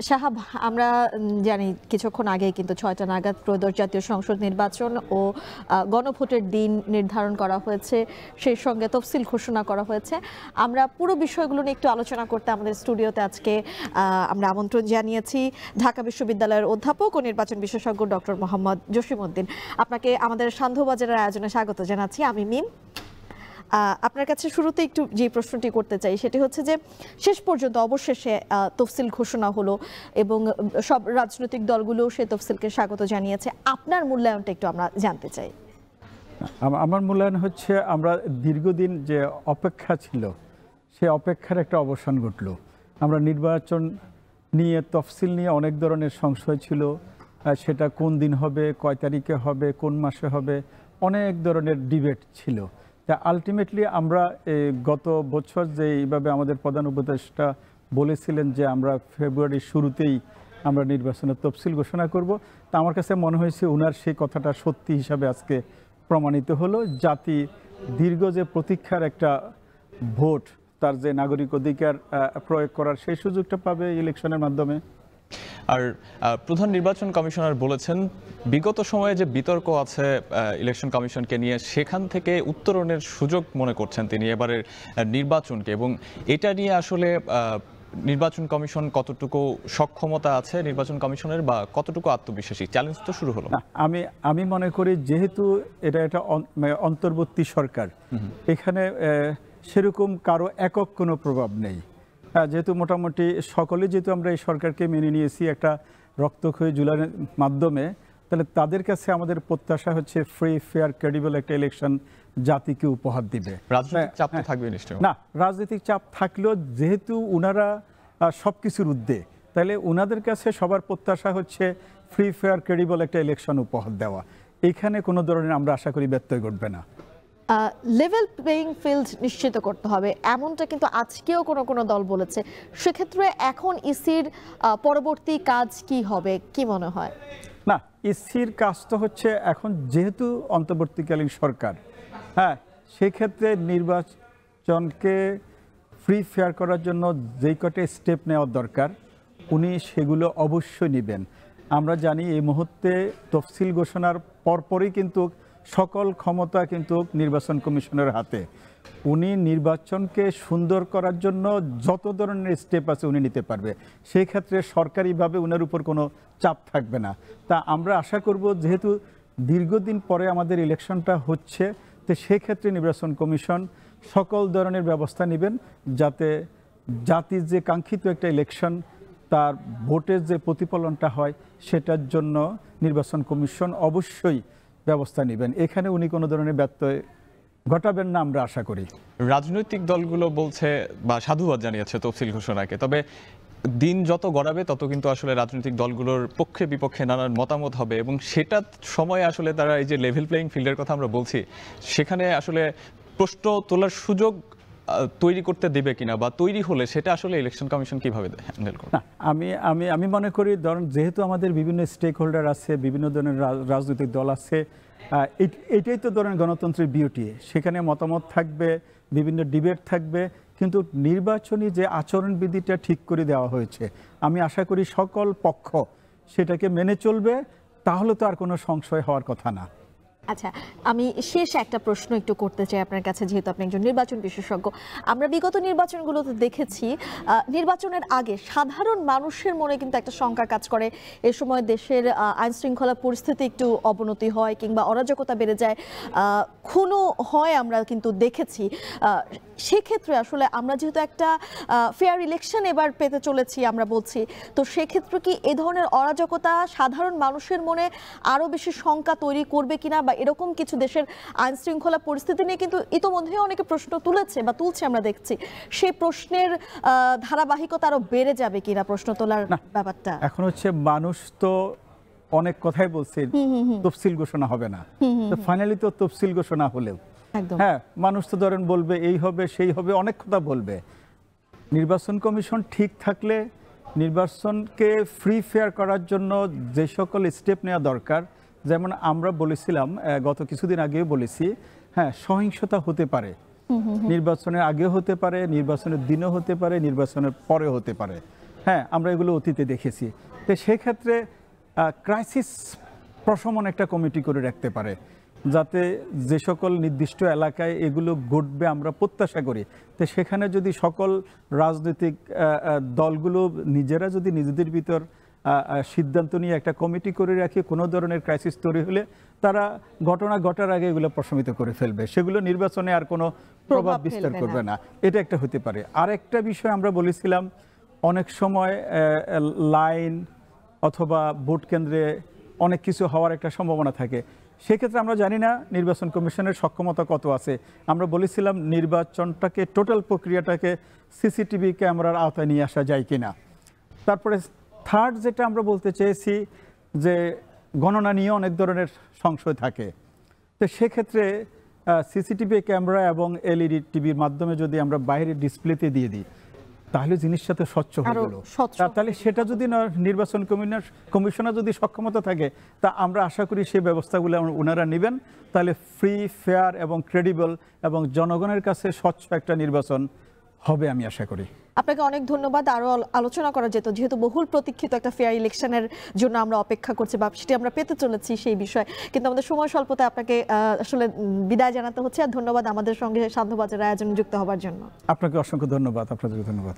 শাহাব, আমরা জানি কিছুক্ষণ আগেই কিন্তু ৬টা নাগাদ ত্রয়োদশ জাতীয় সংসদ নির্বাচন ও গণভোটের দিন নির্ধারণ করা হয়েছে, সেই সঙ্গে তফসিল ঘোষণা করা হয়েছে। আমরা পুরো বিষয়গুলো নিয়ে একটু আলোচনা করতে আমাদের স্টুডিওতে আজকে আমরা আমন্ত্রণ জানিয়েছি ঢাকা বিশ্ববিদ্যালয়ের অধ্যাপক ও নির্বাচন বিশেষজ্ঞ ডক্টর মোহাম্মদ জসিমউদ্দিন। আপনাকে আমাদের সান্ধ্যবাজারের আয়োজনে স্বাগত জানাচ্ছি। আমি মিম। আপনার কাছে শুরুতে একটু যে প্রশ্নটি করতে চাই সেটি হচ্ছে যে শেষ পর্যন্ত অবশেষে তফসিল ঘোষণা হলো এবং সব রাজনৈতিক দলগুলো সে তফসিলকে স্বাগত জানিয়েছে। আপনার মূল্যায়নটা একটু আমরা জানতে চাই। আমার মূল্যায়ন হচ্ছে আমরা দীর্ঘদিন যে অপেক্ষা ছিল সে অপেক্ষার একটা অবসান ঘটল। আমরা নির্বাচন নিয়ে তফসিল নিয়ে অনেক ধরনের সংশয় ছিল, সেটা কোন দিন হবে, কয় তারিখে হবে, কোন মাসে হবে, অনেক ধরনের ডিবেট ছিল। তা আলটিমেটলি আমরা গত বছর যে এইভাবে আমাদের প্রধান উপদেষ্টা বলেছিলেন যে আমরা ফেব্রুয়ারির শুরুতেই আমরা নির্বাচনের তফসিল ঘোষণা করব, তা আমার কাছে মনে হয়েছে ওনার সেই কথাটা সত্যি হিসাবে আজকে প্রমাণিত হলো। জাতি দীর্ঘ যে প্রতীক্ষার একটা ভোট, তার যে নাগরিক অধিকার প্রয়োগ করার সেই সুযোগটা পাবে ইলেকশনের মাধ্যমে। আর প্রধান নির্বাচন কমিশনার বলেছেন বিগত সময়ে যে বিতর্ক আছে ইলেকশন কমিশনকে নিয়ে, সেখান থেকে উত্তরণের সুযোগ মনে করছেন তিনি এবারের নির্বাচনকে, এবং এটা নিয়ে আসলে নির্বাচন কমিশন কতটুকু সক্ষমতা আছে নির্বাচন কমিশনের, বা কতটুকু আত্মবিশ্বাসী? চ্যালেঞ্জ তো শুরু হলো। আমি মনে করি যেহেতু এটা একটা অন্তর্বর্তী সরকার, এখানে সেরকম কারো একক কোনো প্রভাব নেই। হ্যাঁ, যেহেতু মোটামুটি সকলে যেহেতু আমরা এই সরকারকে মেনে নিয়েছি একটা রক্তক্ষয়ী জুলাইয়ের মাধ্যমে, তাহলে তাদের কাছে আমাদের প্রত্যাশা হচ্ছে ফ্রি, ফেয়ার, ক্রেডিবল একটা ইলেকশন জাতিকে উপহার দিবে। রাজনৈতিক চাপ তো থাকবে নিশ্চয়ই। না, রাজনৈতিক চাপ থাকলেও যেহেতু উনারা সব কিছুর ঊর্ধ্বে, তাহলে উনাদের কাছে সবার প্রত্যাশা হচ্ছে ফ্রি, ফেয়ার, ক্রেডিবল একটা ইলেকশন উপহার দেওয়া। এখানে কোনো ধরনের আমরা আশা করি ব্যত্যয় ঘটবে না। লেভেল প্লেইং ফিল্ড নিশ্চিত করতে হবে, এমনটা কিন্তু আজকেও কোনো দল বলেছে। সেক্ষেত্রে এখন ইসির পরবর্তী কাজ কি হবে, কি মনে হয়? না, ইসির কাজ তো হচ্ছে এখন যেহেতু অন্তর্বর্তীকালীন সরকার, হ্যাঁ, সেক্ষেত্রে নির্বাচনকে ফ্রি ফেয়ার করার জন্য যেই কটা স্টেপ নেওয়ার দরকার উনি সেগুলো অবশ্যই নেবেন। আমরা জানি এই মুহূর্তে তফসিল ঘোষণার পরপরই কিন্তু সকল ক্ষমতা কিন্তু নির্বাচন কমিশনের হাতে। উনি নির্বাচনকে সুন্দর করার জন্য যত ধরনের স্টেপ আছে উনি নিতে পারবে। সেই ক্ষেত্রে সরকারিভাবে উনার উপর কোনো চাপ থাকবে না। তা আমরা আশা করব যেহেতু দীর্ঘদিন পরে আমাদের ইলেকশনটা হচ্ছে, তো সেক্ষেত্রে নির্বাচন কমিশন সকল ধরনের ব্যবস্থা নেবেন যাতে জাতির যে কাঙ্ক্ষিত একটা ইলেকশন, তার ভোটের যে প্রতিফলনটা হয় সেটার জন্য নির্বাচন কমিশন অবশ্যই ব্যবস্থা নেবেন। এখানে উনি কোনো ধরনের ব্যত্যয় ঘটাবেন না আমরা আশা করি। রাজনৈতিক দলগুলো বলছে বা সাধুবাদ জানিয়েছে তফসিল ঘোষণাকে, তবে দিন যত গড়াবে তত কিন্তু আসলে রাজনৈতিক দলগুলোর পক্ষে বিপক্ষে নানান মতামত হবে, এবং সেটা সময় আসলে তারা এই যে লেভেল প্লেইং ফিল্ডের কথা আমরা বলছি, সেখানে আসলে প্রশ্ন তোলার সুযোগ তৈরি করতে দেবে কিনা, বা তৈরি হলে সেটা আসলে ইলেকশন কমিশন কিভাবে হ্যান্ডেল করবে? না, আমি মনে করি ধরুন যেহেতু আমাদের বিভিন্ন স্টেক হোল্ডার আছে, বিভিন্ন ধরনের রাজনৈতিক দল আছে, এটাই তো ধরেন গণতন্ত্রের বিউটি। সেখানে মতামত থাকবে, বিভিন্ন ডিবেট থাকবে, কিন্তু নির্বাচনী যে আচরণবিধিটা ঠিক করে দেওয়া হয়েছে, আমি আশা করি সকল পক্ষ সেটাকে মেনে চলবে, তাহলে তো আর কোনো সংশয় হওয়ার কথা না। আচ্ছা, আমি শেষ একটা প্রশ্ন একটু করতে চাই আপনার কাছে, যেহেতু আপনি একজন নির্বাচন বিশেষজ্ঞ। আমরা বিগত নির্বাচনগুলোতে দেখেছি নির্বাচনের আগে সাধারণ মানুষের মনে কিন্তু একটা শঙ্কা কাজ করে, এ সময় দেশের আইন শৃঙ্খলা পরিস্থিতি একটু অবনতি হয় কিংবা অরাজকতা বেড়ে যায়, খুনও হয়, আমরা কিন্তু দেখেছি। সেক্ষেত্রে আসলে আমরা যেহেতু একটা ফেয়ার ইলেকশন এবার পেতে চলেছি আমরা বলছি, তো সেক্ষেত্রে কি এ ধরনের অরাজকতা সাধারণ মানুষের মনে আরও বেশি শঙ্কা তৈরি করবে কিনা, বা এরকম কিছু দেশের আইন শৃঙ্খলা পরিস্থিতি নিয়ে কিন্তু ইতোমধ্যে অনেকে প্রশ্ন তুলেছে বা তুলছে, আমরা দেখছি, সেই প্রশ্নের ধারাবাহিকতা আরো বেড়ে যাবে কিনা প্রশ্ন তোলার ব্যাপারটা? এখন হচ্ছে মানুষ তো অনেক কথাই বলছে তফসিল ঘোষণা হবে না, তো ফাইনালি তো তফসিল ঘোষণা হলেও হ্যাঁ, মানুষ তো ধরেন বলবে এই হবে সেই হবে, অনেক কথা বলবে। নির্বাচন কমিশন ঠিক থাকলে নির্বাচনকে ফ্রি ফেয়ার করার জন্য যে সকল স্টেপ নেওয়া দরকার, যেমন আমরা বলেছিলাম গত কিছুদিন আগেও বলেছি, হ্যাঁ, সহিংসতা হতে পারে, নির্বাচনের আগেও হতে পারে, নির্বাচনের দিনও হতে পারে, নির্বাচনের পরেও হতে পারে। হ্যাঁ, আমরা এগুলো অতীতে দেখেছি। তো সেক্ষেত্রে ক্রাইসিস প্রশমন একটা কমিটি করে রাখতে পারে, যাতে যে সকল নির্দিষ্ট এলাকায় এগুলো ঘটবে আমরা প্রত্যাশা করি, তো সেখানে যদি সকল রাজনৈতিক দলগুলো নিজেরা যদি নিজেদের ভিতর সিদ্ধান্ত নিয়ে একটা কমিটি করে রাখি, কোনো ধরনের ক্রাইসিস তৈরি হলে তারা ঘটনা ঘটার আগে এগুলো প্রশমিত করে ফেলবে, সেগুলো নির্বাচনে আর কোনো প্রভাব বিস্তার করবে না। এটা একটা হতে পারে। আরেকটা বিষয় আমরা বলেছিলাম, অনেক সময় লাইন অথবা ভোট কেন্দ্রে অনেক কিছু হওয়ার একটা সম্ভাবনা থাকে। সেক্ষেত্রে আমরা জানি না নির্বাচন কমিশনের সক্ষমতা কত আছে। আমরা বলেছিলাম নির্বাচনটাকে, টোটাল প্রক্রিয়াটাকে সিসিটিভি ক্যামেরার আওতায় নিয়ে আসা যায় কিনা। তারপরে থার্ড যেটা আমরা বলতে চেয়েছি, যে গণনা নিয়ে অনেক ধরনের সংশয় থাকে, তো সেক্ষেত্রে সিসিটিভি ক্যামেরা এবং এলইডি টিভির মাধ্যমে যদি আমরা বাইরে ডিসপ্লেতে দিয়ে দিই, তাহলে জিনিসটা তো স্বচ্ছ হয়ে গেল। তাহলে সেটা যদি নির্বাচন কমিশনার যদি সক্ষমতা থাকে, তা আমরা আশা করি সেই ব্যবস্থাগুলো ওনারা নেবেন, তাহলে ফ্রি, ফেয়ার এবং ক্রেডিবল এবং জনগণের কাছে স্বচ্ছ একটা নির্বাচন হবে, আমি আশা করি। আপনাকে অনেক ধন্যবাদ। আরো আলোচনা করা যেত, যেহেতু বহুল প্রতীক্ষিত একটা ফেয়ার ইলেকশনের জন্য আমরা অপেক্ষা করছি বা সেটি আমরা পেতে চলেছি সেই বিষয়, কিন্তু আমাদের সময় স্বল্পতায় আপনাকে আসলে বিদায় জানাতে হচ্ছে। আর ধন্যবাদ আমাদের সঙ্গে সান্ধ্যবাজার আয়োজনে যুক্ত হওয়ার জন্য। আপনাকে অসংখ্য ধন্যবাদ। আপনাদের ধন্যবাদ।